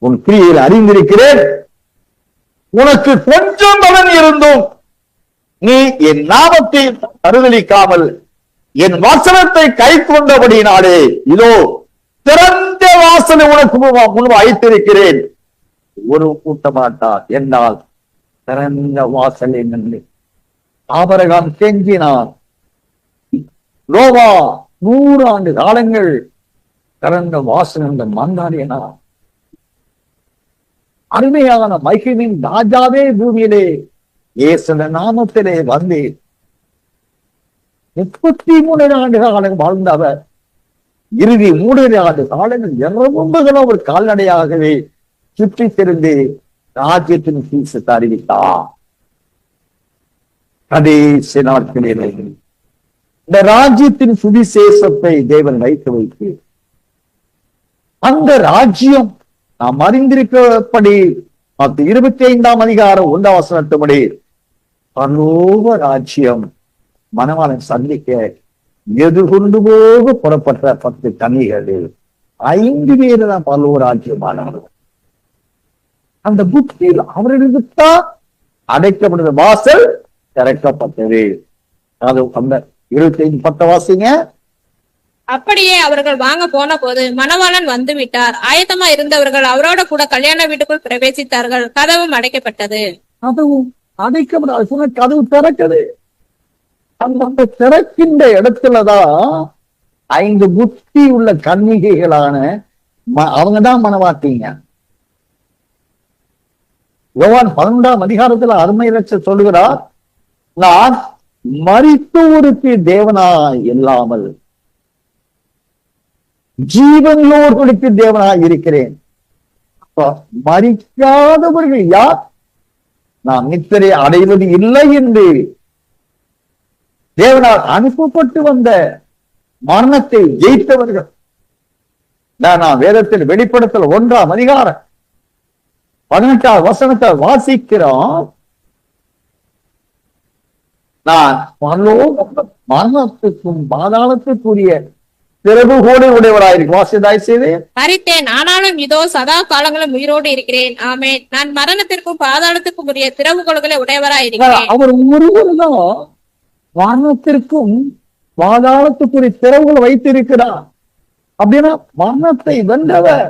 உன் கிரியில் அறிந்திருக்கிறேன். உனக்கு கொஞ்சம் பலன் இருந்தும் நீ என் நாமத்தை மறுதலிக்காமல் என் வசனத்தை கை கொண்டபடினாலே இதோ திறந்த வாசலை உனக்கு முன்பு வைத்திருக்கிறேன், ஒரு கூட்ட மாட்டார் என்னால் திறந்த வாசலை நின்று ஆபரகாம் கெஞ்சினார். லோவா 100 ஆண்டு காலங்கள் திறந்த வாசல் என்ற மந்தாடினார். அருமையான மகிமின் ராஜாவே பூமியிலே இயேசுவின் நாமத்திலே வந்து 33 ஆண்டு காலம் வாழ்ந்த அவர் இறுதி 3 ஆண்டு காலங்கள் இரவும்புகிற ஒரு கால்நடையாகவே சுற்றி திருந்து ராஜ்யத்தின் சீசத்தை அறிவித்தார். கடைசி நாட்களிலே இந்த ராஜ்யத்தின் சுவிசேஷத்தை தேவன் வைத்து அந்த ராஜ்யம் நாம் அறிந்திருக்கப்படி 25ஆம் அதிகாரம் 1ஆம் வசனத்தின்படி பரலோக ராஜ்யம் மணவாளன் சந்திக்க எதிர்கொண்டு போக புறப்பட்ட 10 கன்னிகளில் 5 பேர் தான் பரலோக ராஜ்யமானவர்கள். அந்த புத்தியில் அவர்களுக்குத்தான் அடைக்கப்படுகிற வாசல் திறக்கப்பட்டது. அது அந்த 25:10 வாசிங்க. அப்படியே அவர்கள் வாங்க போன போது மணவாளன் வந்து விட்டார். ஆயத்தமா இருந்தவர்கள் அவரோட கூட கல்யாண வீட்டுக்குள் பிரவேசித்தார்கள். கதவும் அடைக்கப்பட்டது. அதுவும் அடைக்கப்படாது, கதவு திறக்குது. அந்த திறக்கின்ற இடத்துலதான் 5 புத்தி உள்ள கன்னிகைகளான அவங்கதான் மணவாட்டிங்க. யோவான் 11ஆம் அதிகாரத்துல அருமை இலட்சம் சொல்லுகிறார், நான் மரித்தோருக்கு தேவனாய் இல்லாமல் ஜீவனோர்களுக்கு தேவனாய் இருக்கிறேன். மரிக்காதவர்கள் யார்? நாம் நித்திரை அடைவது இல்லை என்று தேவனால் அனுப்பப்பட்டு வந்த மரணத்தை ஜெயித்தவர்கள். நான் வேதத்தில் வெளிப்படுத்தல் 1ஆம் அதிகாரம் 18ஆம் வசனத்தை வாசிக்கிறோம். நான் மரணத்துக்கும் பாதாளத்துக்குரிய திறவுகோலை உடையவராயிருக்கும். வாசிதாய் செய்து மரித்தேன், ஆனாலும் இதோ சதா காலங்களும் உயிரோடு இருக்கிறேன். ஆமென். நான் மரணத்திற்கும் பாதாளத்துக்கும் உரிய திறவுகோல்களை உடையவராயிருக்கிறேன். அவர் ஒருவர்தான் மரணத்திற்கும் பாதாளத்துக்குரிய திறவுகள் வைத்திருக்கிறார். அப்படின்னா மரணத்தை வென்றவர்